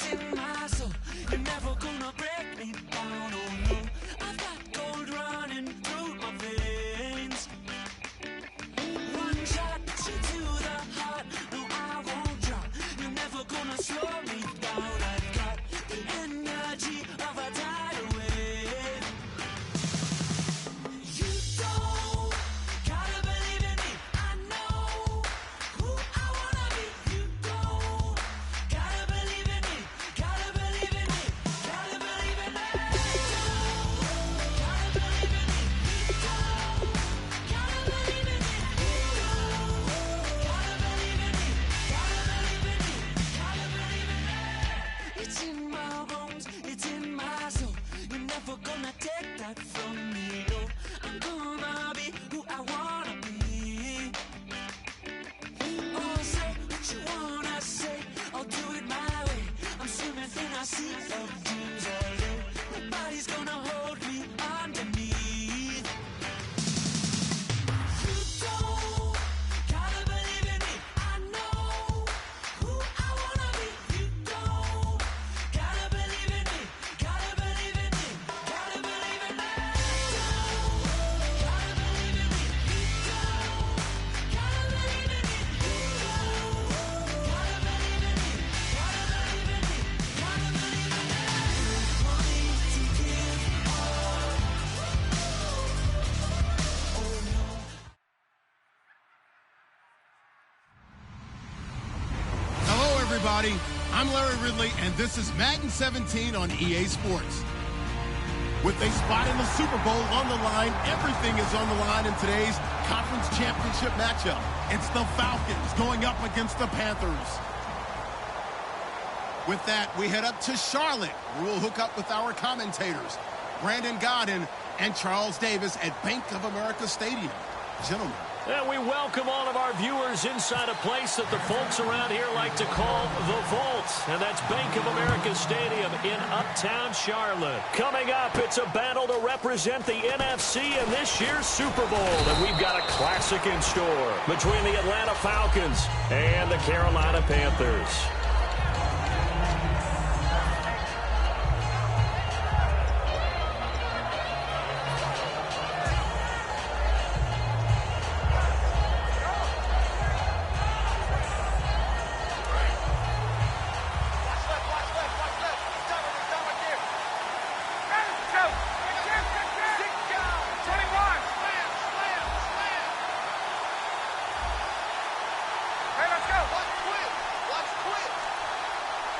It's in my soul. You're never gonna break me down, oh no. I've got gold running through my veins. One shot to the heart. No, I won't drop. You're never gonna slow me down. I've got the energy of a tidal wave. You don't gotta believe in me. I know who I wanna be. You don't gotta believe in me. Gotta believe in me. Gotta believe in me. Gotta believe in me. Gotta believe in me. Gotta believe in me. Gotta believe in me. Gotta believe in me. It's in my bones. It's in my soul. You're never gonna take that from me. No, I'm gonna be who I wanna be. Oh, say what you wanna say. I'll do it my way. I'm swimming in a sea of dreams all day. Nobody's gonna hold me underneath. You don't gotta believe in me. I know who I wanna be. You don't gotta believe in me. Gotta believe in me. Gotta believe in me. Gotta believe in me. Gotta believe in me. Gotta believe in me. Gotta believe in me. Gotta believe in me. Money to give all. Oh no. Hello, everybody. I'm Larry Ridley, and this is Madden 17 on EA Sports. With a spot in the Super Bowl on the line, everything is on the line in today's conference championship matchup. It's the Falcons going up against the Panthers. With that, we head up to Charlotte, where we'll hook up with our commentators, Brandon Godden and Charles Davis at Bank of America Stadium. Gentlemen. And we welcome all of our viewers inside a place that the folks around here like to call the Vault. And that's Bank of America Stadium in Uptown Charlotte. Coming up, it's a battle to represent the NFC in this year's Super Bowl. And we've got a classic in store between the Atlanta Falcons and the Carolina Panthers.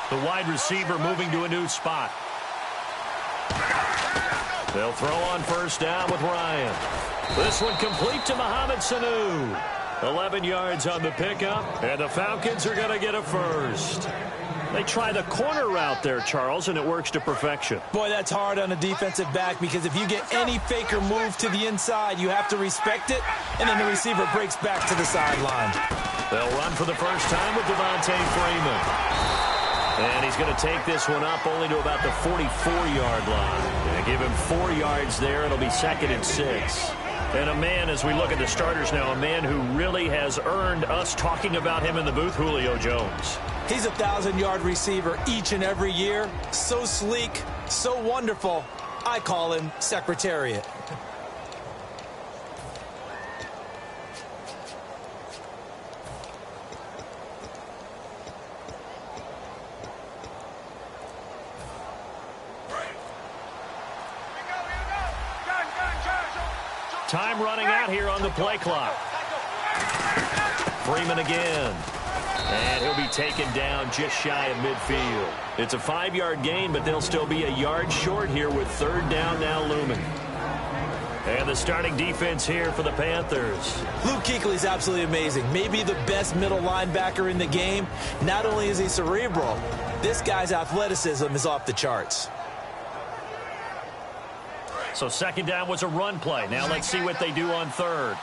The wide receiver moving to a new spot. They'll throw on first down with Ryan. This one complete to Mohamed Sanu. 11 yards on the pickup, and the Falcons are going to get a first. They try the corner route there, Charles, and it works to perfection. Boy, that's hard on a defensive back because if you get any fake or move to the inside, you have to respect it, and then the receiver breaks back to the sideline. They'll run for the first time with Devontae Freeman. And he's going to take this one up only to about the 44-yard line. And give him 4 yards there. It'll be 2nd and 6. And a man, as we look at the starters now, a man who really has earned us talking about him in the booth, Julio Jones. He's a 1,000-yard receiver each and every year. So sleek, so wonderful. I call him Secretariat. Time running out here on the play clock. Freeman again. And he'll be taken down just shy of midfield. It's a 5-yard gain, but they'll still be a yard short here with 3rd down now looming. And the starting defense here for the Panthers. Luke Kuechly's absolutely amazing. Maybe the best middle linebacker in the game. Not only is he cerebral, this guy's athleticism is off the charts. So 2nd down was a run play. Now let's see what they do on 3rd.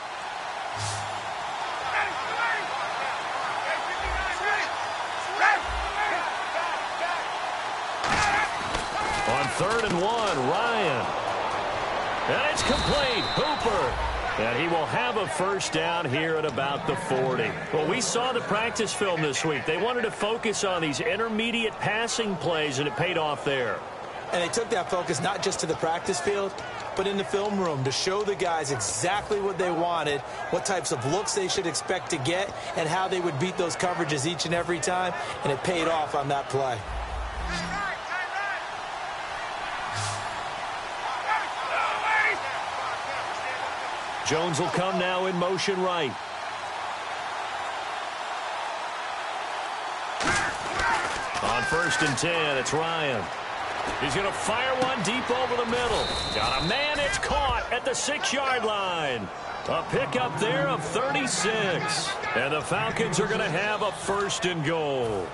On 3rd and 1, Ryan. And it's complete. Hooper And he will have a first down here at about the 40. Well, we saw the practice film this week. They wanted to focus on these intermediate passing plays, and it paid off there. And they took that focus not just to the practice field, but in the film room to show the guys exactly what they wanted, what types of looks they should expect to get, and how they would beat those coverages each and every time, and it paid off on that play. Jones will come now in motion right. On 1st and 10, it's Ryan. He's going to fire one deep over the middle. Got a man, it's caught at the 6-yard line. A pickup there of 36. And the Falcons are going to have a 1st and goal.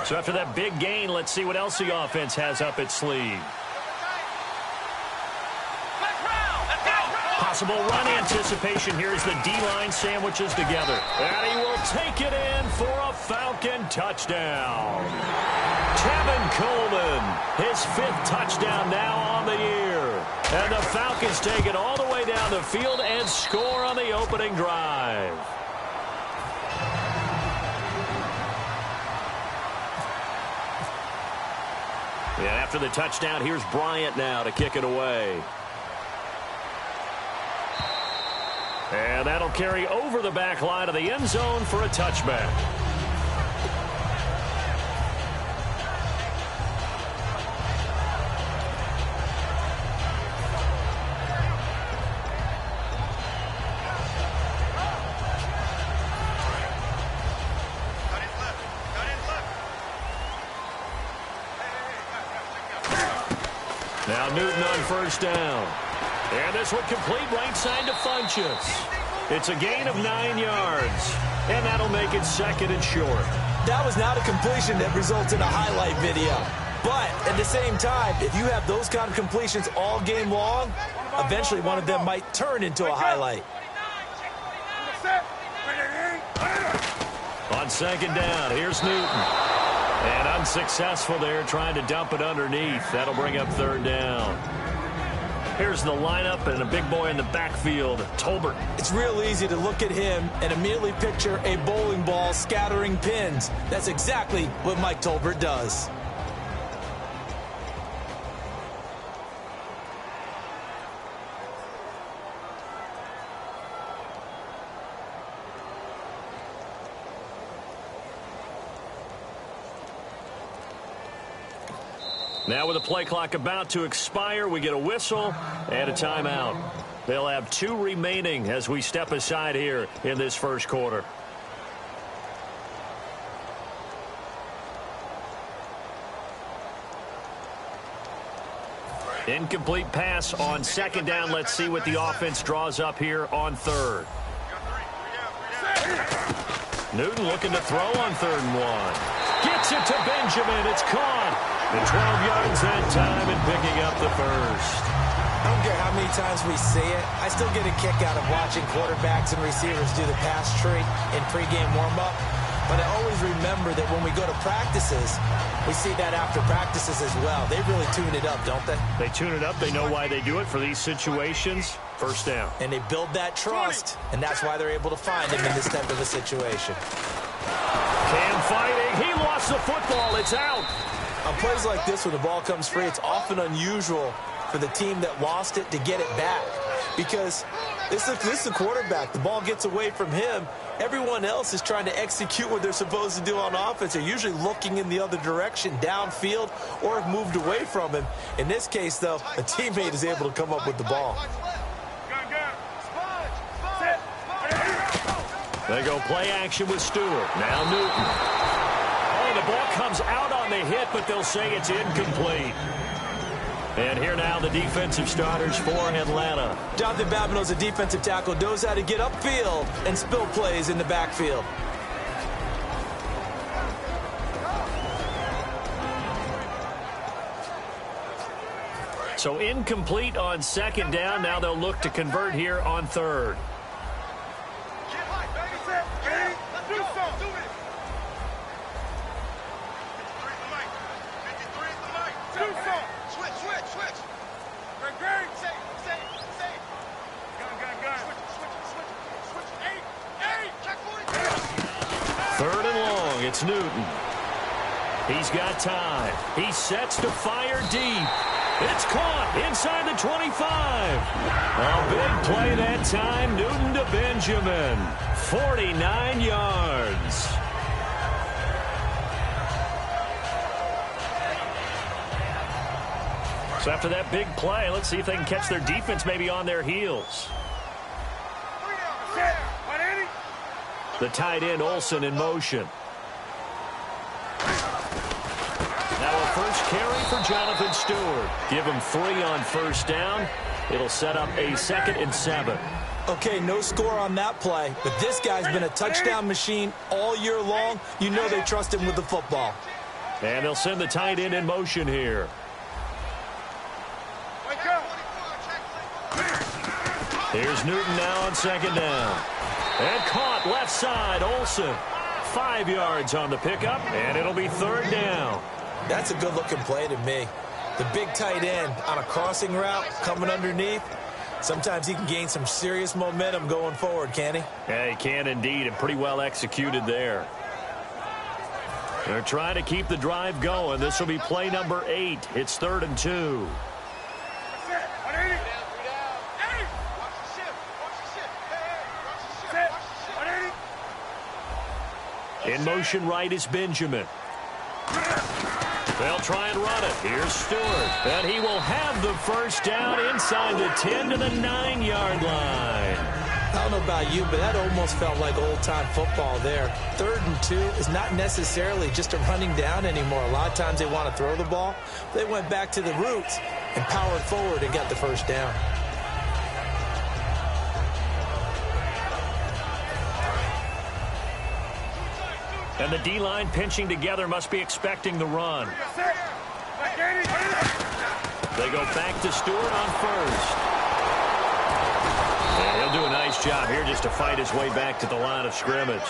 So after that big gain, let's see what else the offense has up its sleeve. Possible run anticipation here as the D-line sandwiches together. And he will take it in for a Falcon touchdown. Tevin Coleman, his 5th touchdown now on the year. And the Falcons take it all the way down the field and score on the opening drive. And after the touchdown, here's Bryant now to kick it away. And that'll carry over the back line of the end zone for a touchback. Now Newton on 1st down. And this one complete right side to Funchess. It's a gain of 9 yards. And that'll make it 2nd and short. That was not a completion that results in a highlight video. But at the same time, if you have those kind of completions all game long, eventually one of them might turn into a highlight. On 2nd down, here's Newton. And unsuccessful there, trying to dump it underneath. That'll bring up 3rd down. Here's the lineup and a big boy in the backfield, Tolbert. It's real easy to look at him and immediately picture a bowling ball scattering pins. That's exactly what Mike Tolbert does. Now with the play clock about to expire, we get a whistle and a timeout. They'll have 2 remaining as we step aside here in this 1st quarter. Incomplete pass on 2nd down. Let's see what the offense draws up here on 3rd. Newton looking to throw on 3rd and 1. Gets it to Benjamin. It's caught. And 12 yards that time and picking up the 1st. I don't care how many times we see it. I still get a kick out of watching quarterbacks and receivers do the pass tree in pregame warm-up. But I always remember that when we go to practices, we see that after practices as well. They really tune it up, don't they? They tune it up. They know why they do it for these situations. 1st down. And they build that trust, and that's why they're able to find him in this type of a situation. Cam fighting. He lost the football. It's out. On plays like this, when the ball comes free, it's often unusual for the team that lost it to get it back. Because this is the quarterback. The ball gets away from him. Everyone else is trying to execute what they're supposed to do on offense. They're usually looking in the other direction, downfield, or have moved away from him. In this case, though, a teammate is able to come up with the ball. They go play action with Stewart. Now Newton. Oh, the ball comes out on the hit, but they'll say it's incomplete. And here now the defensive starters for Atlanta. Jonathan Babineaux's a defensive tackle, knows how to get upfield and spill plays in the backfield. So incomplete on 2nd down. Now they'll look to convert here on 3rd. Switch. Great. Safe. Gun. Switch. Eight. Check 40. Third and long. It's Newton. He's got time. He sets to fire deep. It's caught inside the 25. A big play that time. Newton to Benjamin. 49 yards. So after that big play, let's see if they can catch their defense maybe on their heels. The tight end, Olsen, in motion. Now a first carry for Jonathan Stewart. Give him 3 on first down. It'll set up a 2nd and 7. Okay, no score on that play, but this guy's been a touchdown machine all year long. You know they trust him with the football. And they'll send the tight end in motion here. Here's Newton now on 2nd down. And caught left side, Olsen. 5 yards on the pickup, and it'll be 3rd down. That's a good-looking play to me. The big tight end on a crossing route coming underneath. Sometimes he can gain some serious momentum going forward, can't he? Yeah, he can indeed, and pretty well executed there. They're trying to keep the drive going. This will be play number 8. It's 3rd and 2. In motion right is Benjamin. They'll try and run it. Here's Stewart. And he will have the first down inside the 10 to the 9-yard line. I don't know about you, but that almost felt like old-time football there. 3rd and 2 is not necessarily just a running down anymore. A lot of times they want to throw the ball. They went back to the roots and powered forward and got the first down. And the D-line pinching together must be expecting the run. They go back to Stewart on first. And he'll do a nice job here just to fight his way back to the line of scrimmage.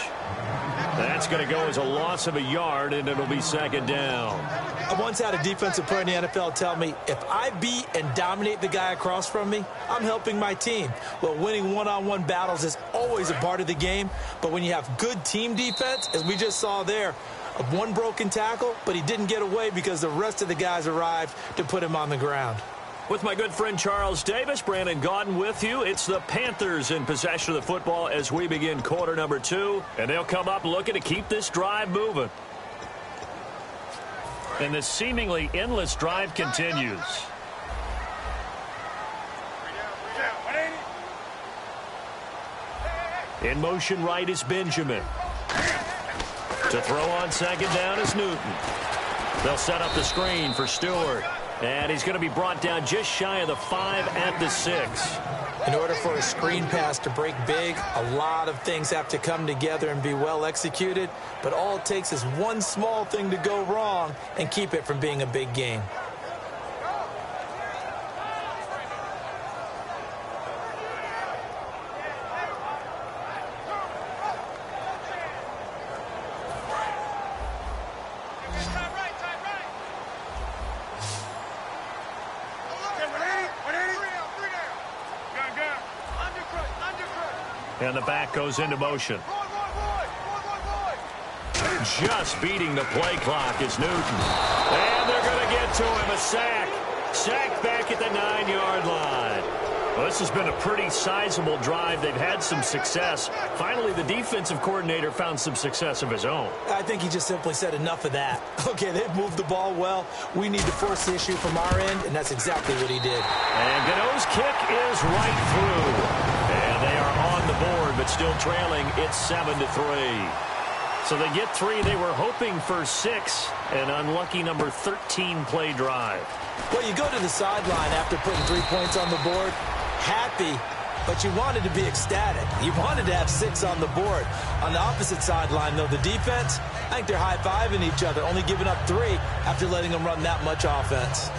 That's going to go as a loss of a yard, and it'll be 2nd down. I once had a defensive player in the NFL tell me, if I beat and dominate the guy across from me, I'm helping my team. Well, winning one-on-one battles is always a part of the game, but when you have good team defense, as we just saw there, of one broken tackle, but he didn't get away because the rest of the guys arrived to put him on the ground. With my good friend Charles Davis, Brandon Gaudin with you. It's the Panthers in possession of the football as we begin quarter number 2. And they'll come up looking to keep this drive moving. And this seemingly endless drive continues. In motion right is Benjamin. To throw on 2nd down is Newton. They'll set up the screen for Stewart. And he's going to be brought down just shy of the 5 at the 6. In order for a screen pass to break big, a lot of things have to come together and be well executed. But all it takes is one small thing to go wrong and keep it from being a big game. And the back goes into motion. Just beating the play clock is Newton. And they're going to get to him. A sack. Sack back at the 9-yard line. Well, this has been a pretty sizable drive. They've had some success. Finally, the defensive coordinator found some success of his own. I think he just simply said enough of that. Okay, they've moved the ball well. We need to force the issue from our end, and that's exactly what he did. And Gano's kick is right through. And they are on the board, but still trailing. It's 7-3. So they get 3. They were hoping for 6. An unlucky number 13 play drive. Well, you go to the sideline after putting 3 points on the board, happy, but you wanted to be ecstatic. You wanted to have 6 on the board. On the opposite sideline, though, the defense, I think they're high-fiving each other, only giving up 3 after letting them run that much offense.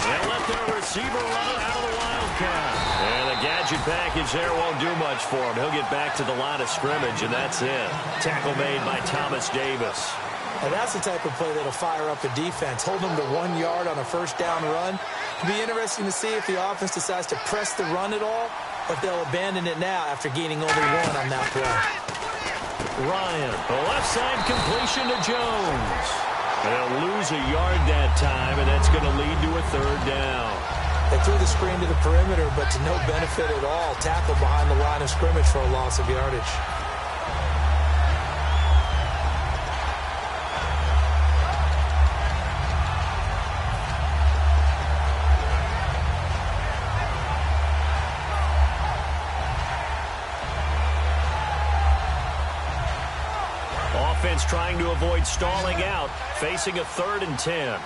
They let their receiver run out of the Wildcat. And they gadget package there won't do much for him. He'll get back to the line of scrimmage, and that's it. Tackle made by Thomas Davis. And that's the type of play that'll fire up a defense. Hold them to 1 yard on a first down run. It'll be interesting to see if the offense decides to press the run at all, or if they'll abandon it now after gaining only 1 on that play. Ryan, the left side completion to Jones. They'll lose a yard that time, and that's going to lead to a third down. They threw the screen to the perimeter, but to no benefit at all. Tackled behind the line of scrimmage for a loss of yardage. Offense trying to avoid stalling out, facing a 3rd and 10.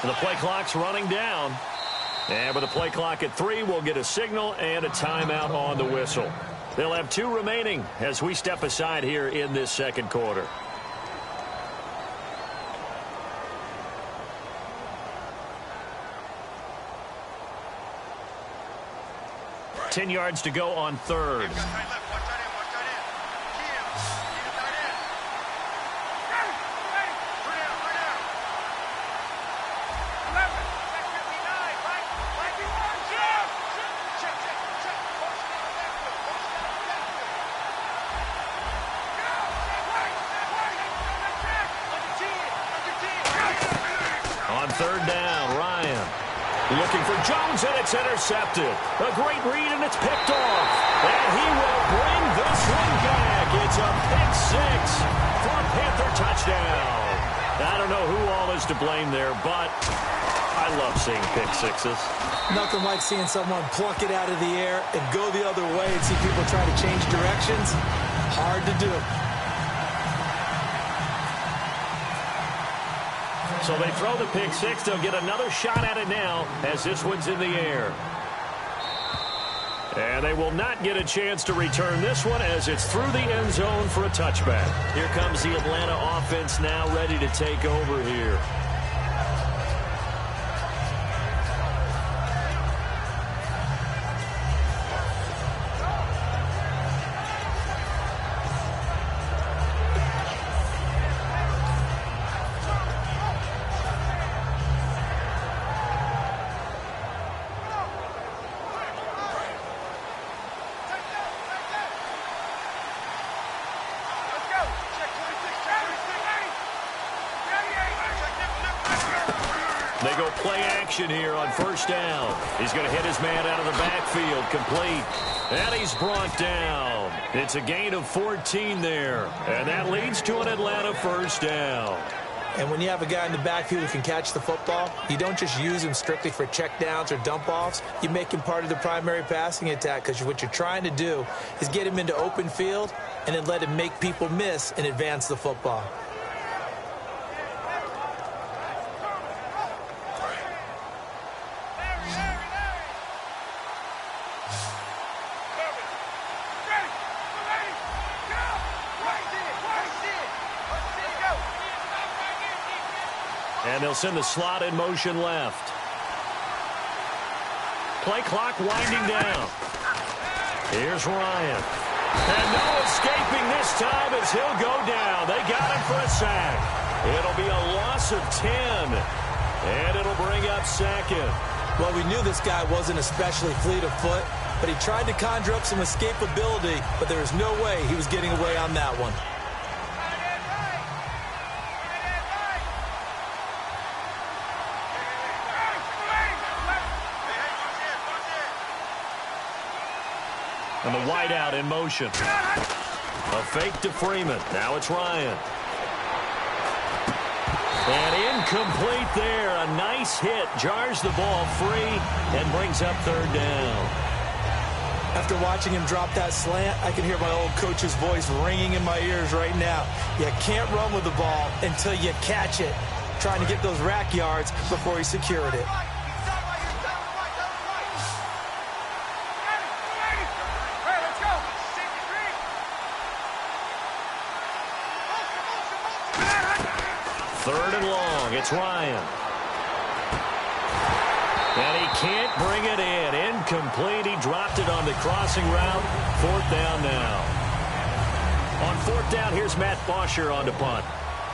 The play clock's running down. And with the play clock at 3, we'll get a signal and a timeout on the whistle. They'll have 2 remaining as we step aside here in this second quarter. Ten yards to go on 3rd. On 3rd down, Ryan. Looking for Jones, and it's intercepted. A great read, and it's picked off. And he will bring this one back. It's a pick 6 for a Panther touchdown. I don't know who all is to blame there, but I love seeing pick 6s. Nothing like seeing someone pluck it out of the air and go the other way and see people try to change directions. Hard to do. So they throw the pick 6. They'll get another shot at it now as this one's in the air. And they will not get a chance to return this one as it's through the end zone for a touchback. Here comes the Atlanta offense now ready to take over here. They go play action here on 1st down. He's going to hit his man out of the backfield, complete. And he's brought down. It's a gain of 14 there. And that leads to an Atlanta 1st down. And when you have a guy in the backfield who can catch the football, you don't just use him strictly for checkdowns or dump-offs. You make him part of the primary passing attack because what you're trying to do is get him into open field and then let him make people miss and advance the football. And they'll send the slot in motion left. Play clock winding down. Here's Ryan. And no escaping this time as he'll go down. They got him for a sack. It'll be a loss of 10. And it'll bring up 2nd. Well, we knew this guy wasn't especially fleet of foot, but he tried to conjure up some escapability, but there was no way he was getting away on that one. And the wideout in motion. A fake to Freeman. Now it's Ryan. And incomplete there. A nice hit. Jars the ball free and brings up 3rd down. After watching him drop that slant, I can hear my old coach's voice ringing in my ears right now. You can't run with the ball until you catch it. Trying to get those rack yards before he secured it. Third and long. It's Ryan. And he can't bring it in. Incomplete. He dropped it on the crossing route. Fourth down now. On fourth down, here's Matt Bosher on to punt.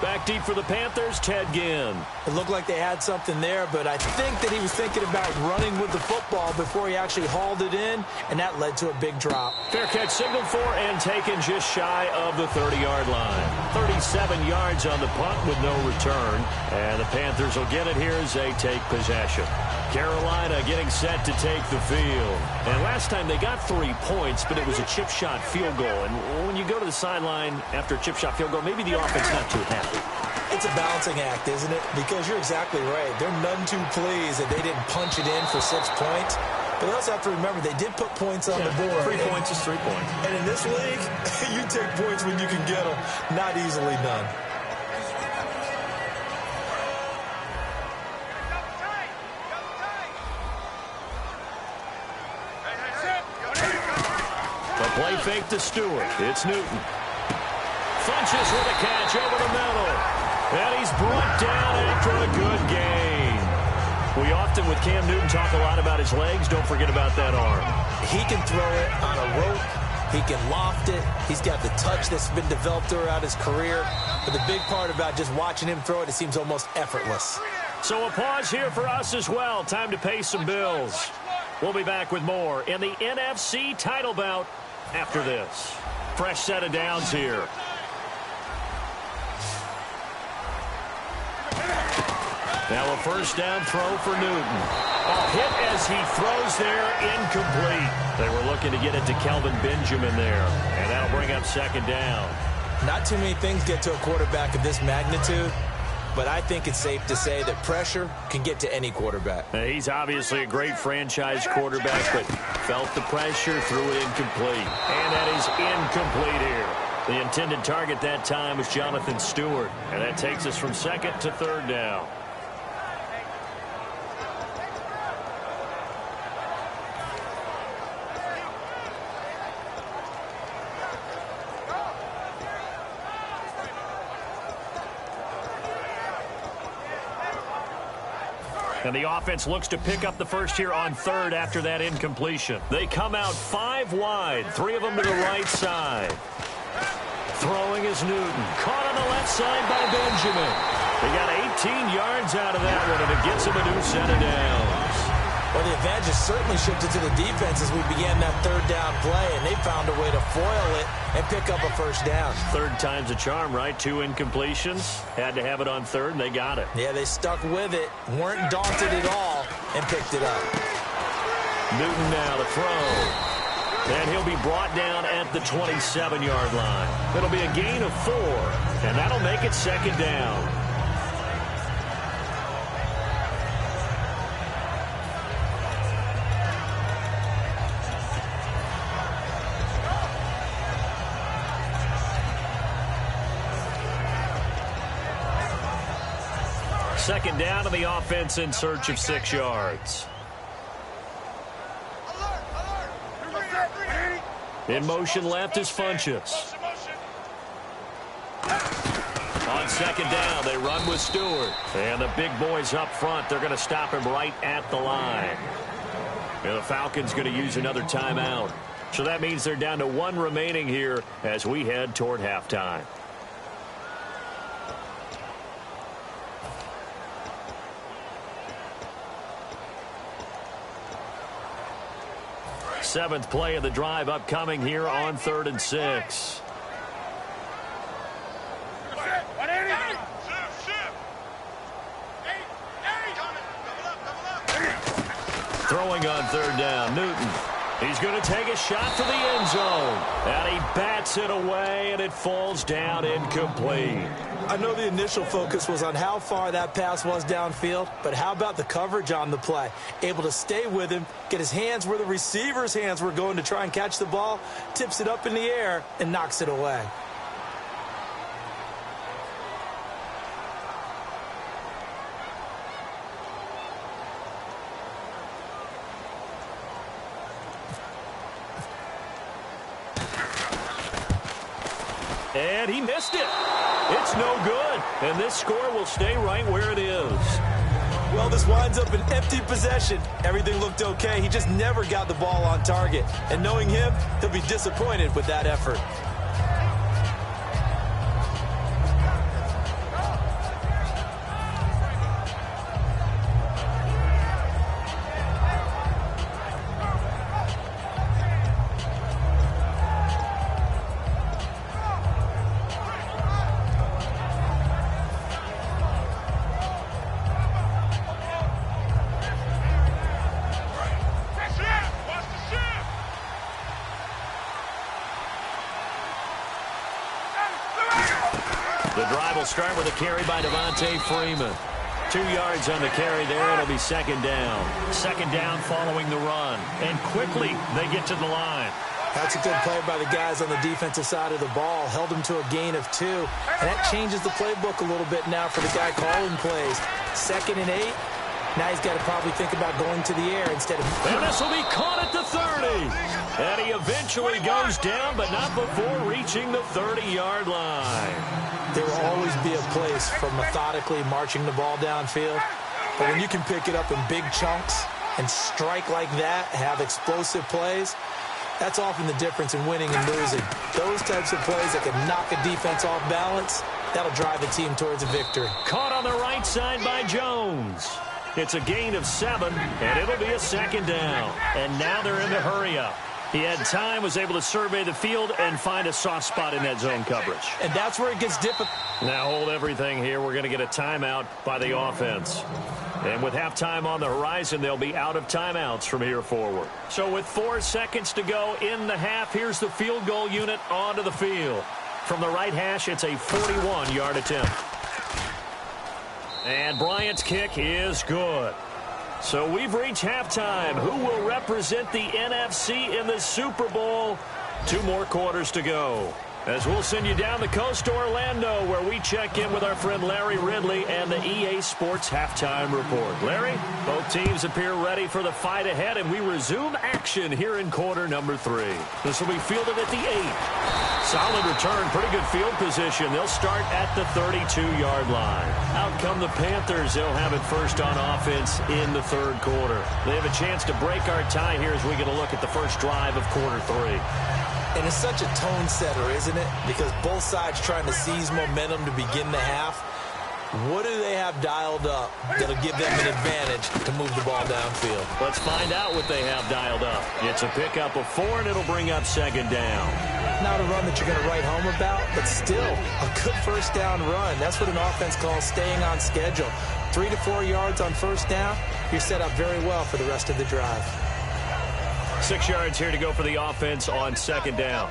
Back deep for the Panthers, Ted Ginn. It looked like they had something there, but I think that he was thinking about running with the football before he actually hauled it in, and that led to a big drop. Fair catch signaled for and taken just shy of the 30-yard line. 37 yards on the punt with no return, and the Panthers will get it here as they take possession. Carolina getting set to take the field. And last time they got 3 points, but it was a chip shot field goal. And when you go to the sideline after a chip shot field goal, maybe the offense not too happy. It's a balancing act, isn't it? Because you're exactly right. They're none too pleased that they didn't punch it in for 6 points. But they also have to remember they did put points on the board. 3 points is 3 points. And in this league, you take points when you can get them. Not easily done. Play fake to Stewart. It's Newton. Funches with a catch over the middle. And he's brought down after a good gain. We often, with Cam Newton, talk a lot about his legs. Don't forget about that arm. He can throw it on a rope. He can loft it. He's got the touch that's been developed throughout his career. But the big part about just watching him throw it, it seems almost effortless. So a pause here for us as well. Time to pay some bills. We'll be back with more in the NFC title bout after this. Fresh set of downs here. Now a first down throw for Newton. A hit as he throws there, incomplete. They were looking to get it to Kelvin Benjamin there, and that'll bring up second down. Not too many things get to a quarterback of this magnitude, but I think it's safe to say that pressure can get to any quarterback. He's obviously a great franchise quarterback, but felt the pressure, threw it incomplete. And that is incomplete here. The intended target that time was Jonathan Stewart, and that takes us from second to third down. And the offense looks to pick up the first here on third after that incompletion. They come out 5 wide, 3 of them to the right side. Throwing is Newton. Caught on the left side by Benjamin. They got 18 yards out of that one, and it gets them a new set of downs. Well, the advantage has certainly shifted to the defense as we began that third down play, and they found a way to foil it and pick up a first down. Third time's a charm, right? 2 incompletions. Had to have it on third, and they got it. Yeah, they stuck with it, weren't daunted at all, and picked it up. Newton now to throw. And he'll be brought down at the 27-yard line. It'll be a gain of 4, and that'll make it second down. Second down, and the offense in search of 6 yards. In motion left is Funches. On second down, they run with Stewart. And the big boys up front, they're going to stop him right at the line. And the Falcons going to use another timeout. So that means they're down to 1 remaining here as we head toward halftime. Seventh play of the drive upcoming here on 3rd and 6. Throwing on third down, Newton. He's going to take a shot for the end zone. And he bats it away, and it falls down incomplete. I know the initial focus was on how far that pass was downfield, but how about the coverage on the play? Able to stay with him, get his hands where the receiver's hands were going to try and catch the ball, tips it up in the air, and knocks it away. And he missed it. It's no good, and this score will stay right where it is. Well, this winds up an empty possession. Everything looked okay. He just never got the ball on target. And knowing him, he'll be disappointed with that effort. The drive will start with a carry by Devontae Freeman. 2 yards on the carry there. It'll be second down. Second down following the run. And quickly they get to the line. That's a good play by the guys on the defensive side of the ball. Held them to a gain of 2. And that changes the playbook a little bit now for the guy calling plays. 2nd and 8. Now he's got to probably think about going to the air instead of... And this will be caught at the 30. And he eventually goes down, but not before reaching the 30-yard line. There will always be a place for methodically marching the ball downfield. But when you can pick it up in big chunks and strike like that, have explosive plays, that's often the difference in winning and losing. Those types of plays that can knock a defense off balance, that'll drive a team towards a victory. Caught on the right side by Jones. It's a gain of 7, and it'll be a second down. And now they're in the hurry-up. He had time, was able to survey the field and find a soft spot in that zone coverage. And that's where it gets difficult. Now hold everything here. We're going to get a timeout by the offense. And with halftime on the horizon, they'll be out of timeouts from here forward. So with 4 seconds to go in the half, here's the field goal unit onto the field. From the right hash, it's a 41-yard attempt. And Bryant's kick is good. So we've reached halftime. Who will represent the NFC in the Super Bowl? 2 more quarters to go. As we'll send you down the coast to Orlando, where we check in with our friend Larry Ridley and the EA Sports Halftime Report. Larry, both teams appear ready for the fight ahead, and we resume action here in quarter number 3. This will be fielded at the 8. Solid return, pretty good field position. They'll start at the 32-yard line. Out come the Panthers. They'll have it first on offense in the 3rd quarter. They have a chance to break our tie here as we get a look at the first drive of quarter 3. And it's such a tone setter, isn't it? Because both sides trying to seize momentum to begin the half. What do they have dialed up that'll give them an advantage to move the ball downfield? Let's find out what they have dialed up. It's a pickup of 4, and it'll bring up second down. Not a run that you're going to write home about, but still a good first down run. That's what an offense calls staying on schedule. 3 to 4 yards on first down, you're set up very well for the rest of the drive. 6 yards here to go for the offense on second down.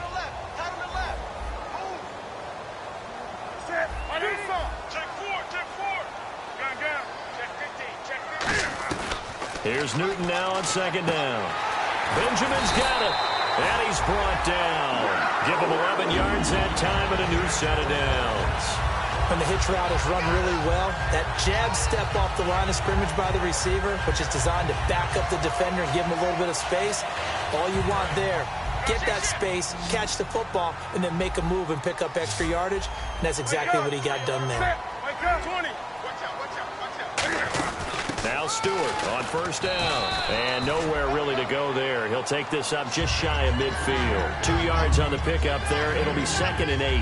Here's Newton now on second down. Benjamin's got it, and he's brought down. Give him 11 yards that time and a new set of downs. When the hitch route is run really well, that jab step off the line of scrimmage by the receiver, which is designed to back up the defender and give him a little bit of space, all you want there, get that space, catch the football, and then make a move and pick up extra yardage. And that's exactly what he got done there. Now Stewart on first down. And nowhere really to go there. He'll take this up just shy of midfield. 2 yards on the pickup there. It'll be 2nd and 8.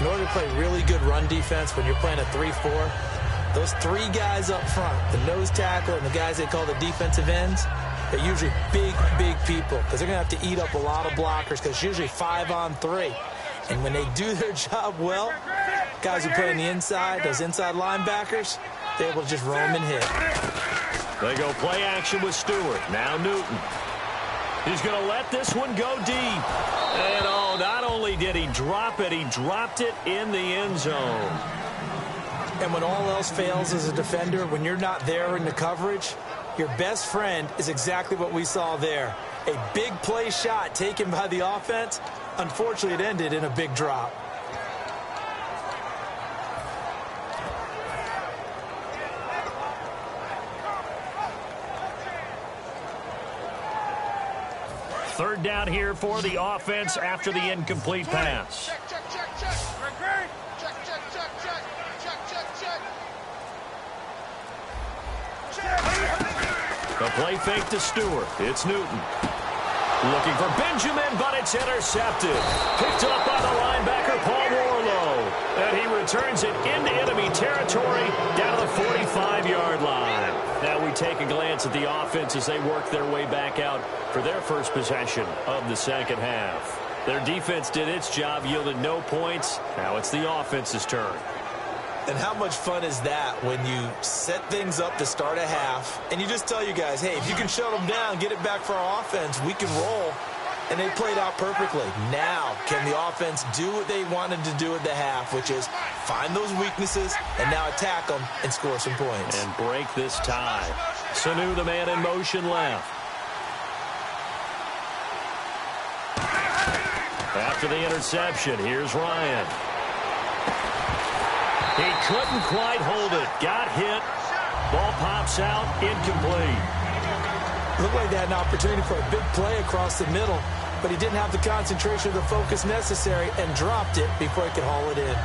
In order to play really good run defense when you're playing a 3-4, those 3 guys up front, the nose tackle and the guys they call the defensive ends, they're usually big, big people because they're going to have to eat up a lot of blockers because it's usually 5 on 3. And when they do their job well, guys who play on the inside, those inside linebackers, they're able to just roam and hit. They go play action with Stewart. Now Newton. He's going to let this one go deep. And, oh, not only did he drop it, he dropped it in the end zone. And when all else fails as a defender, when you're not there in the coverage, your best friend is exactly what we saw there. A big play shot taken by the offense. Unfortunately, it ended in a big drop. Third down here for the offense after the incomplete pass. Check, check, check, check. Greg, check, check, check, A play fake to Stewart. It's Newton. Looking for Benjamin, but it's intercepted. Picked up by the linebacker, Paul Warlow. And he returns it into enemy territory down to the 45-yard line. Now we take a glance at the offense as they work their way back out for their first possession of the second half. Their defense did its job, yielded no points. Now it's the offense's turn. And how much fun is that when you set things up to start a half and you just tell you guys, hey, if you can shut them down, get it back for our offense, we can roll. And they played out perfectly. Now, can the offense do what they wanted to do at the half, which is find those weaknesses and now attack them and score some points. And break this tie. Sanu, the man in motion left. After the interception, here's Ryan. He couldn't quite hold it. Got hit. Ball pops out. Incomplete. Looked like they had an opportunity for a big play across the middle, but he didn't have the concentration or the focus necessary and dropped it before he could haul it in.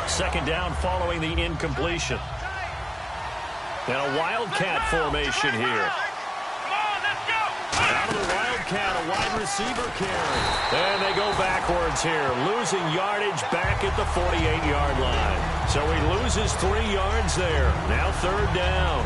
Second down following the incompletion. And a wildcat formation here. Out of the wildcat, a wide receiver carry. And they go backwards here, losing yardage back at the 48-yard line. So he loses 3 yards there. Now third down.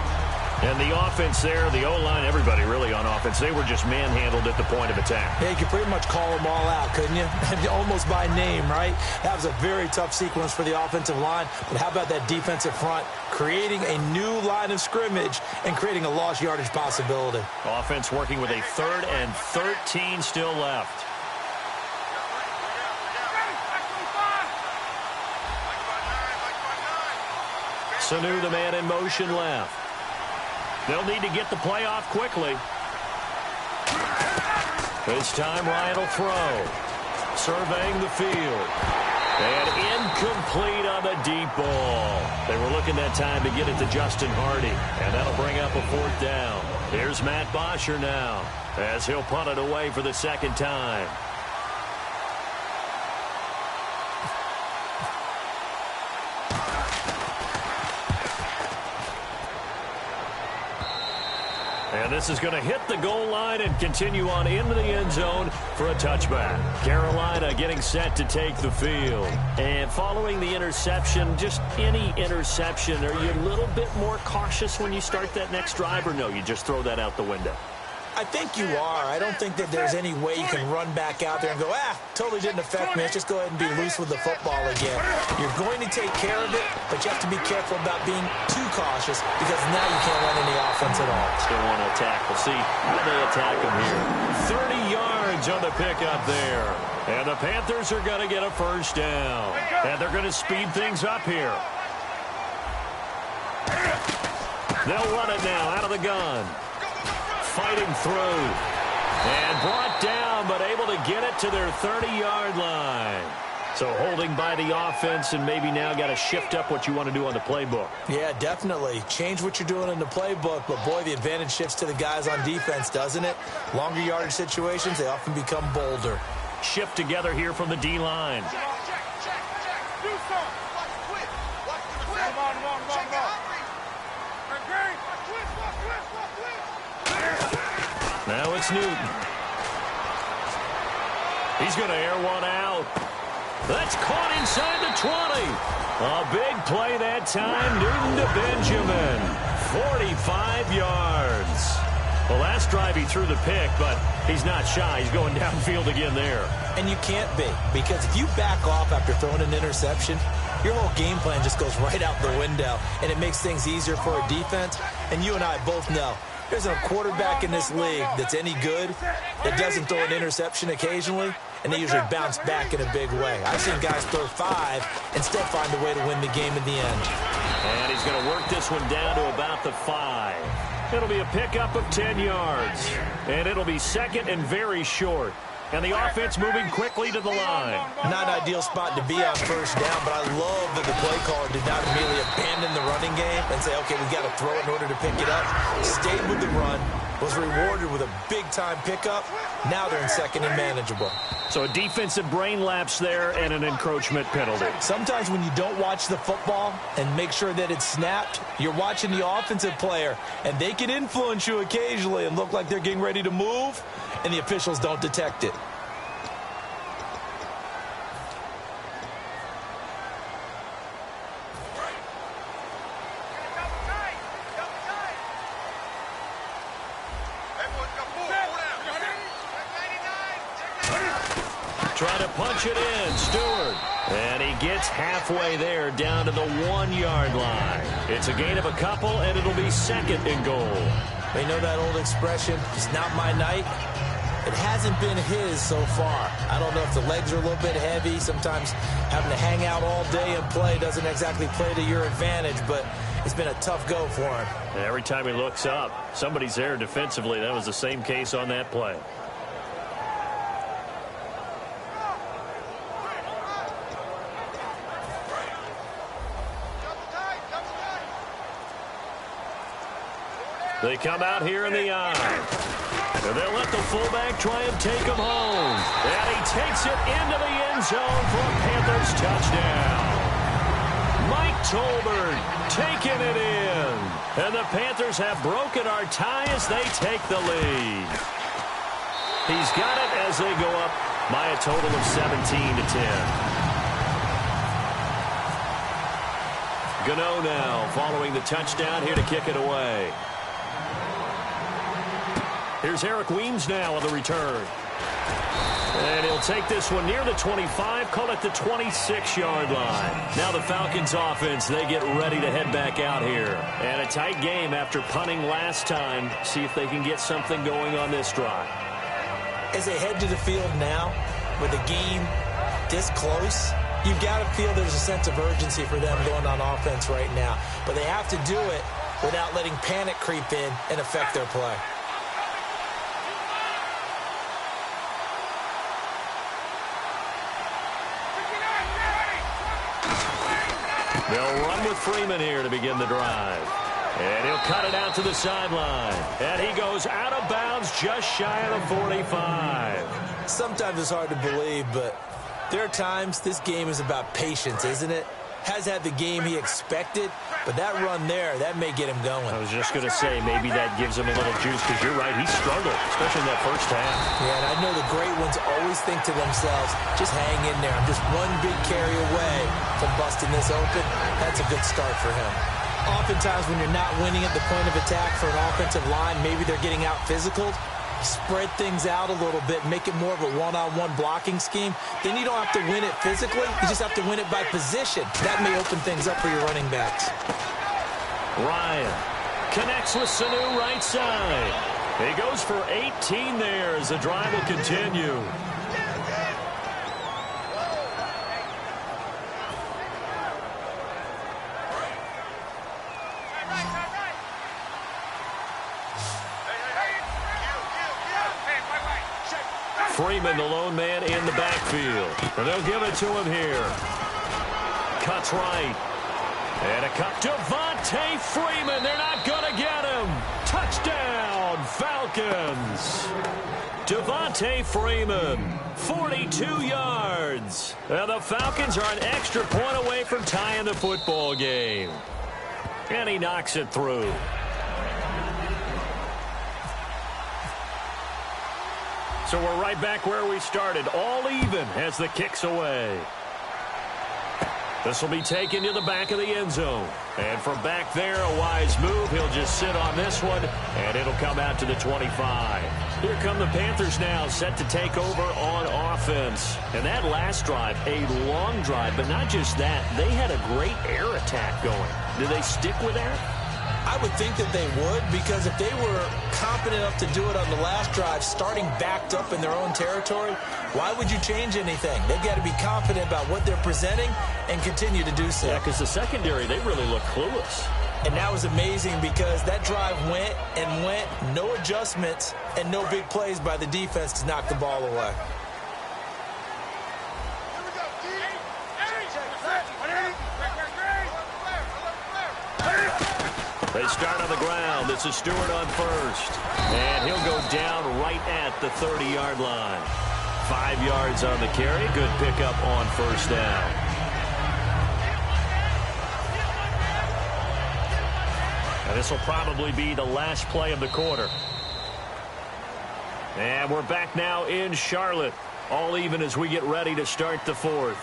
And the offense there, the O-line, everybody really on offense, they were just manhandled at the point of attack. Yeah, you could pretty much call them all out, couldn't you? Almost by name, right? That was a very tough sequence for the offensive line. But how about that defensive front creating a new line of scrimmage and creating a lost yardage possibility? Offense working with a 3rd and 13 still left. Sanu, the man in motion left. They'll need to get the play off quickly. This time Ryan will throw. Surveying the field. And incomplete on the deep ball. They were looking that time to get it to Justin Hardy. And that'll bring up a 4th down. Here's Matt Bosher now as he'll punt it away for the second time. And this is going to hit the goal line and continue on into the end zone for a touchback. Carolina getting set to take the field. And following the interception, just any interception, are you a little bit more cautious when you start that next drive, or no, you just throw that out the window? I think you are. I don't think that there's any way you can run back out there and go, totally didn't affect me. Let's just go ahead and be loose with the football again. You're going to take care of it, but you have to be careful about being too cautious because now you can't run any offense at all. Still want to attack. We'll see how they attack them here. 30 yards on the pickup there. And the Panthers are going to get a first down. And they're going to speed things up here. They'll run it now out of the gun. Fighting through. And brought down, but able to get it to their 30-yard line. So holding by the offense, and maybe now got to shift up what you want to do on the playbook. Yeah, definitely. Change what you're doing in the playbook, but boy, the advantage shifts to the guys on defense, doesn't it? Longer yardage situations, they often become bolder. Shift together here from the D-line. Check. Do something. Come on. Now it's Newton. He's going to air one out. That's caught inside the 20. A big play that time. Newton to Benjamin. 45 yards. The last drive he threw the pick, but he's not shy. He's going downfield again there. And you can't be, because if you back off after throwing an interception, your whole game plan just goes right out the window, and it makes things easier for a defense. And you and I both know there's a quarterback in this league that's any good that doesn't throw an interception occasionally, and they usually bounce back in a big way. I've seen guys throw 5 and still find a way to win the game in the end. And he's going to work this one down to about the 5. It'll be a pickup of 10 yards. And it'll be second and very short. And the offense moving quickly to the line. Not an ideal spot to be on first down, but I love that the play caller did not immediately abandon the running game and say, okay, we've got to throw it in order to pick it up. Stayed with the run, was rewarded with a big-time pickup. Now they're in second and manageable. So a defensive brain lapse there and an encroachment penalty. Sometimes when you don't watch the football and make sure that it's snapped, you're watching the offensive player, and they can influence you occasionally and look like they're getting ready to move, and the officials don't detect it. Trying to punch it in, Stewart. And he gets halfway there, down to the 1-yard line. It's a gain of a couple, and it'll be second and goal. They know that old expression, it's not my night. It hasn't been his so far. I don't know if the legs are a little bit heavy. Sometimes having to hang out all day and play doesn't exactly play to your advantage, but it's been a tough go for him. And every time he looks up, somebody's there defensively. That was the same case on that play. They come out here in the eye. And they'll let the fullback try and take him home. And he takes it into the end zone for a Panthers touchdown. Mike Tolbert taking it in. And the Panthers have broken our tie as they take the lead. He's got it as they go up by a total of 17-10. Gano now following the touchdown here to kick it away. Here's Eric Weems now on the return. And he'll take this one near the 25, call it the 26-yard line. Now the Falcons offense, they get ready to head back out here. And a tight game after punting last time. See if they can get something going on this drive. As they head to the field now, with the game this close, you've got to feel there's a sense of urgency for them going on offense right now. But they have to do it without letting panic creep in and affect their play. They'll run with Freeman here to begin the drive. And he'll cut it out to the sideline. And he goes out of bounds just shy of the 45. Sometimes it's hard to believe, but there are times this game is about patience, isn't it? Has had the game he expected, but that run there, that may get him going. I was just going to say, maybe that gives him a little juice, because you're right, he struggled, especially in that first half. Yeah, and I know the great ones always think to themselves, just hang in there. I'm just one big carry away from busting this open. That's a good start for him. Oftentimes when you're not winning at the point of attack for an offensive line, maybe they're getting out physical. Spread things out a little bit, make it more of a one-on-one blocking scheme. Then you don't have to win it physically. You just have to win it by position. That may open things up for your running backs. Ryan connects with Sanu right side. He goes for 18 there as the drive will continue. Freeman, the lone man in the backfield. And they'll give it to him here. Cuts right. And a cut. Devontae Freeman. They're not going to get him. Touchdown, Falcons. Devontae Freeman, 42 yards. And the Falcons are an extra point away from tying the football game. And he knocks it through. So we're right back where we started, all even as the kick's away. This will be taken to the back of the end zone. And from back there, a wise move. He'll just sit on this one, and it'll come out to the 25. Here come the Panthers now, set to take over on offense. And that last drive, a long drive, but not just that. They had a great air attack going. Do they stick with that? I would think that they would, because if they were confident enough to do it on the last drive, starting backed up in their own territory, why would you change anything? They've got to be confident about what they're presenting and continue to do so. Yeah, because the secondary, they really look clueless. And that was amazing because that drive went, no adjustments, and no big plays by the defense to knock the ball away. They start on the ground. This is Stewart on first. And he'll go down right at the 30-yard line. 5 yards on the carry. Good pickup on first down. And this will probably be the last play of the quarter. And we're back now in Charlotte. All even as we get ready to start the fourth.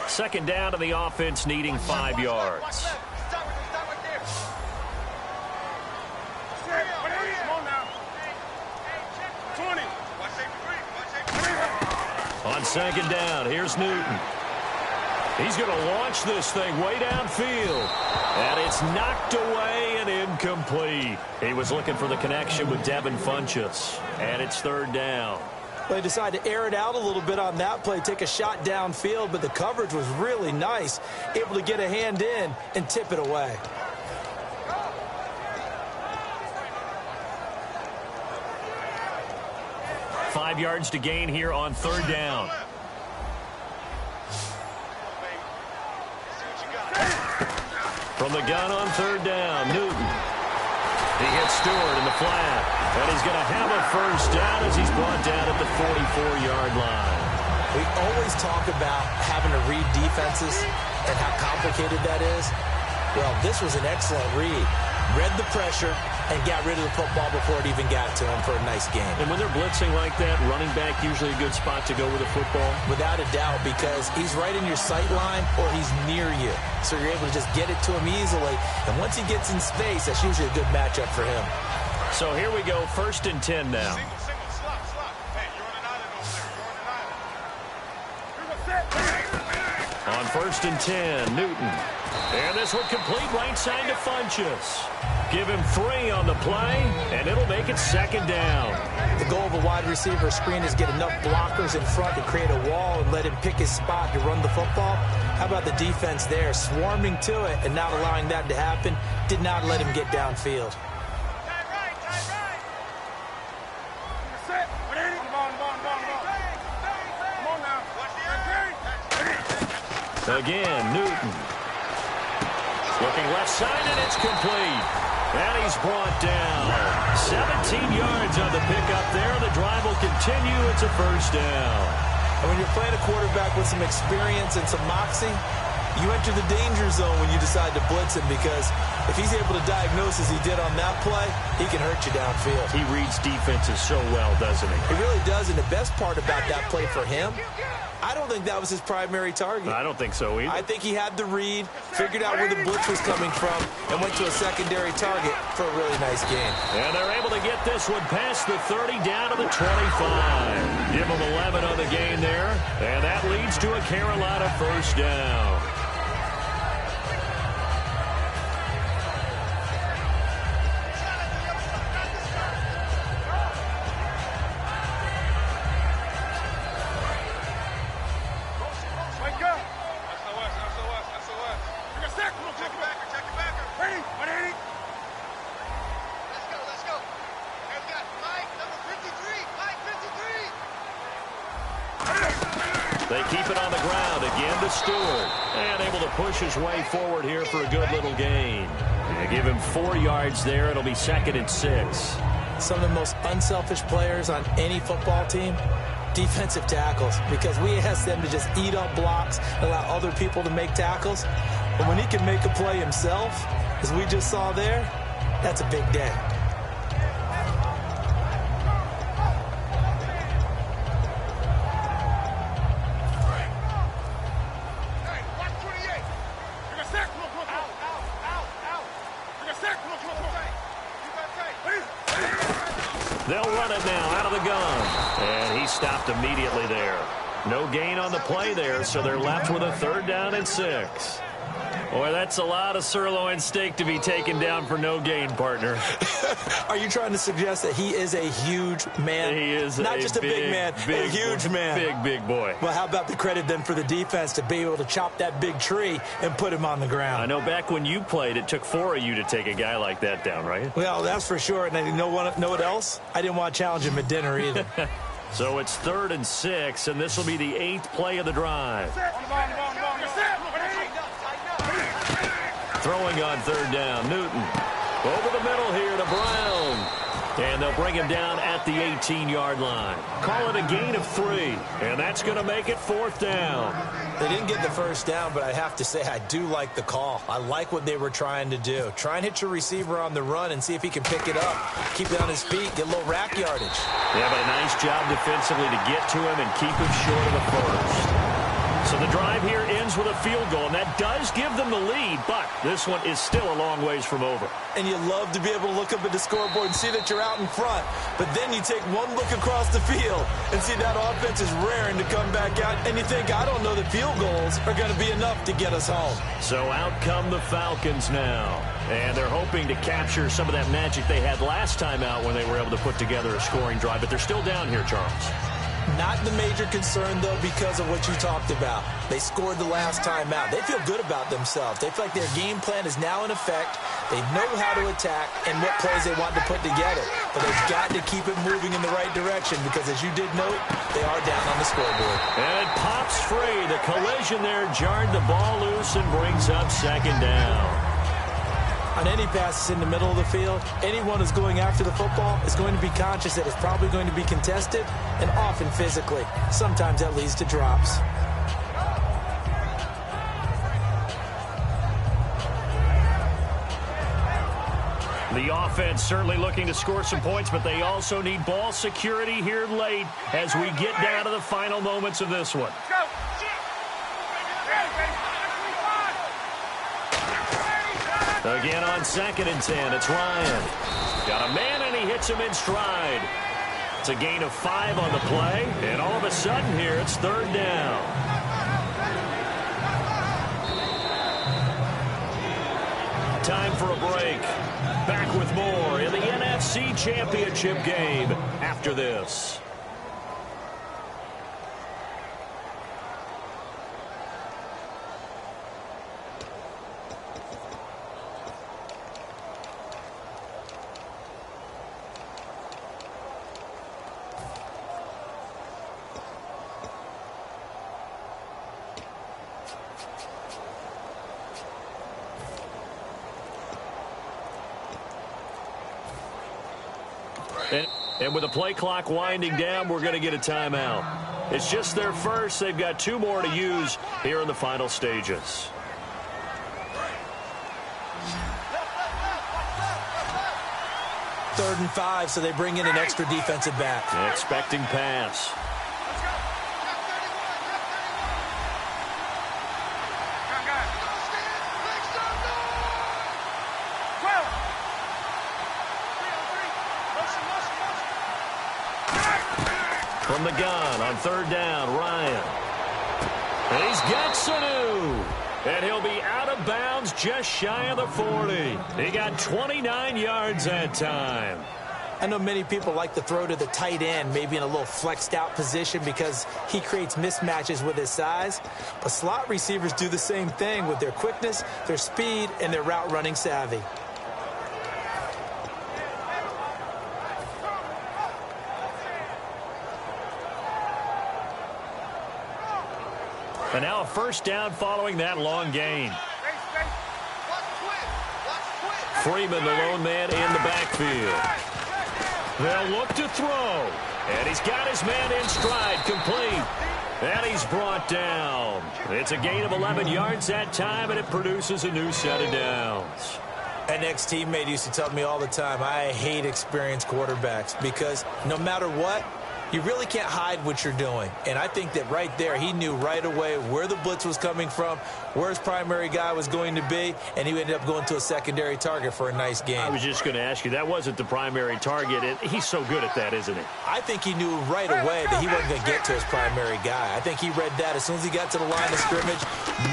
Second down to the offense, needing 5 yards. On second down, here's Newton. He's going to launch this thing way downfield. And it's knocked away and incomplete. He was looking for the connection with Devin Funchess. And it's third down. They decided to air it out a little bit on that play, take a shot downfield, but the coverage was really nice, able to get a hand in and tip it away. Five yards to gain here on third down. From the gun on third down, Newton. He hits Stewart in the flat, and he's going to have a first down as he's brought down at the 44-yard line. We always talk about having to read defenses and how complicated that is. Well, this was an excellent read. Read the pressure and got rid of the football before it even got to him for a nice game. And when they're blitzing like that, running back usually a good spot to go with the football? Without a doubt, because he's right in your sight line or he's near you. So you're able to just get it to him easily. And once he gets in space, that's usually a good matchup for him. So here we go, 1st and 10 now. Single, slot. Hey, you're on an island over there. You're on an island. On 1st and 10, Newton. And this one complete right side to Funchess. Give him 3 on the play, and it'll make it second down. The goal of a wide receiver screen is get enough blockers in front to create a wall and let him pick his spot to run the football. How about the defense there, swarming to it and not allowing that to happen? Did not let him get downfield. Again, Newton. Looking left side, and it's complete. And he's brought down. 17 yards on the pickup there. The drive will continue. It's a first down. And when you're playing a quarterback with some experience and some moxie, you enter the danger zone when you decide to blitz him, because if he's able to diagnose as he did on that play, he can hurt you downfield. He reads defenses so well, doesn't he? He really does, and the best part about that play for him, I don't think that was his primary target. I don't think so either. I think he had the read, figured out where the blitz was coming from, and went to a secondary target for a really nice game. And they're able to get this one past the 30 down to the 25. Give them 11 on the gain there, and that leads to a Carolina first down. They keep it on the ground again to Stewart. And able to push his way forward here for a good little gain. They give him 4 yards there. It'll be 2nd and 6. Some of the most unselfish players on any football team, defensive tackles, because we ask them to just eat up blocks, allow other people to make tackles. But when he can make a play himself, as we just saw there, that's a big day. They'll run it now out of the gun. And he stopped immediately there. No gain on the play there, so they're left with a 3rd down and 6. Boy, that's a lot of sirloin steak to be taken down for no gain, partner. Are you trying to suggest that he is a huge man? He is not just a big man, a huge man. Big boy. Well, how about the credit then for the defense to be able to chop that big tree and put him on the ground? I know back when you played, it took 4 of you to take a guy like that down, right? Well, that's for sure. And you know what else? I didn't want to challenge him at dinner either. So it's 3rd and 6, and this will be the 8th play of the drive. Throwing on 3rd down, Newton. Over the middle here to Brown. And they'll bring him down at the 18-yard line. Call it a gain of 3, and that's going to make it 4th down. They didn't get the first down, but I have to say I do like the call. I like what they were trying to do. Try and hit your receiver on the run and see if he can pick it up. Keep it on his feet, get a little rack yardage. Yeah, but a nice job defensively to get to him and keep him short of the first. So the drive here ends with a field goal, and that does give them the lead, but this one is still a long ways from over. And you love to be able to look up at the scoreboard and see that you're out in front, but then you take one look across the field and see that offense is raring to come back out, and you think, I don't know that field goals are going to be enough to get us home. So out come the Falcons now, and they're hoping to capture some of that magic they had last time out when they were able to put together a scoring drive, but they're still down here, Charles. Not the major concern, though, because of what you talked about. They scored the last time out. They feel good about themselves. They feel like their game plan is now in effect. They know how to attack and what plays they want to put together. But they've got to keep it moving in the right direction because, as you did note, they are down on the scoreboard. And it pops free. The collision there jarred the ball loose and brings up 2nd down. On any passes in the middle of the field, anyone who's going after the football is going to be conscious that it's probably going to be contested and often physically. Sometimes that leads to drops. The offense certainly looking to score some points, but they also need ball security here late as we get down to the final moments of this one. Again on 2nd and 10, it's Ryan. Got a man, and he hits him in stride. It's a gain of 5 on the play, and all of a sudden here, it's 3rd down. Time for a break. Back with more in the NFC Championship game after this. And with the play clock winding down, we're going to get a timeout. It's just their first. They've got 2 more to use here in the final stages. Third and 5, so they bring in an extra defensive back. Expecting pass. From the gun on 3rd down, Ryan. And he's got Sanu. And he'll be out of bounds just shy of the 40. He got 29 yards that time. I know many people like to throw to the tight end, maybe in a little flexed out position because he creates mismatches with his size. But slot receivers do the same thing with their quickness, their speed, and their route running savvy. And now a 1st down following that long gain. Freeman, the lone man in the backfield. They'll look to throw. And he's got his man in stride, complete. And he's brought down. It's a gain of 11 yards that time, and it produces a new set of downs. An ex-teammate used to tell me all the time, I hate experienced quarterbacks because no matter what, You really can't hide what you're doing. And I think that right there, he knew right away where the blitz was coming from, where his primary guy was going to be, and he ended up going to a secondary target for a nice game. I was just going to ask you, that wasn't the primary target. And he's so good at that, isn't he? I think he knew right away that he wasn't going to get to his primary guy. I think he read that as soon as he got to the line of scrimmage,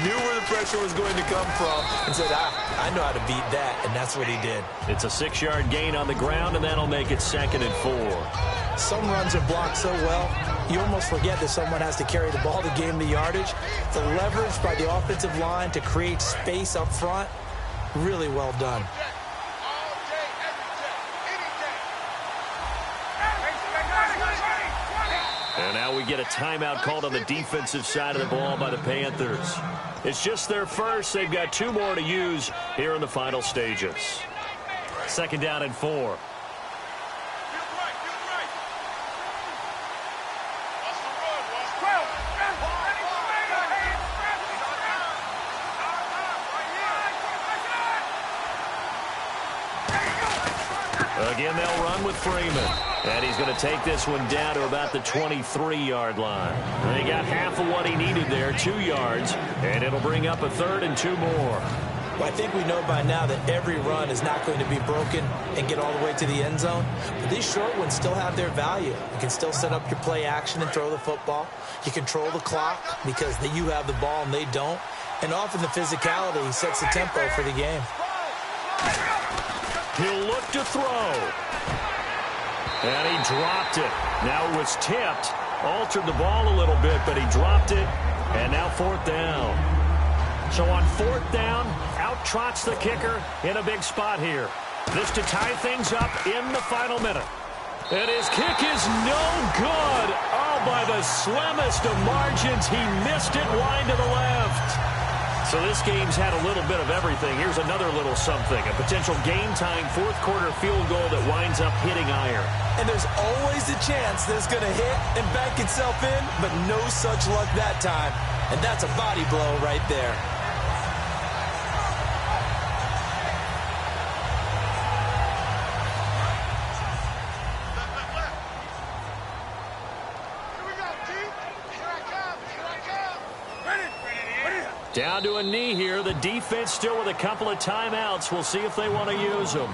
knew where the pressure was going to come from, and said, I know how to beat that, and that's what he did. It's a 6-yard gain on the ground, and that'll make it 2nd and 4. Some runs are blocked so well, you almost forget that someone has to carry the ball to gain the yardage. The leverage by the offensive line to create space up front, really well done. And now we get a timeout called on the defensive side of the ball by the Panthers. It's just their first. They've got 2 more to use here in the final stages. 2nd down and 4. Again, they'll run with Freeman. And he's going to take this one down to about the 23-yard line. And he got half of what he needed there, 2 yards. And it'll bring up a 3rd and 2 more. Well, I think we know by now that every run is not going to be broken and get all the way to the end zone. But these short ones still have their value. You can still set up your play action and throw the football. You control the clock because you have the ball and they don't. And often the physicality sets the tempo for the game. He'll look to throw. And he dropped it. Now it was tipped. Altered the ball a little bit, but he dropped it. And now 4th down. So on 4th down, out trots the kicker in a big spot here. This to tie things up in the final minute. And his kick is no good. Oh, by the slimmest of margins, he missed it wide to the left. So this game's had a little bit of everything. Here's another little something. A potential game-tying 4th-quarter field goal that winds up hitting iron. And there's always a chance that it's going to hit and bank itself in, but no such luck that time. And that's a body blow right there. Down to a knee here. The defense still with a couple of timeouts. We'll see if they want to use them.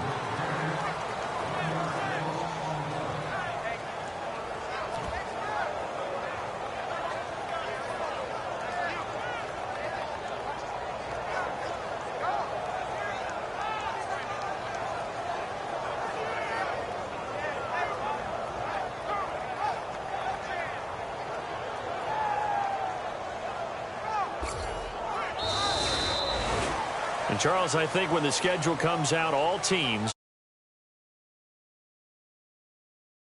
And Charles, I think when the schedule comes out, all teams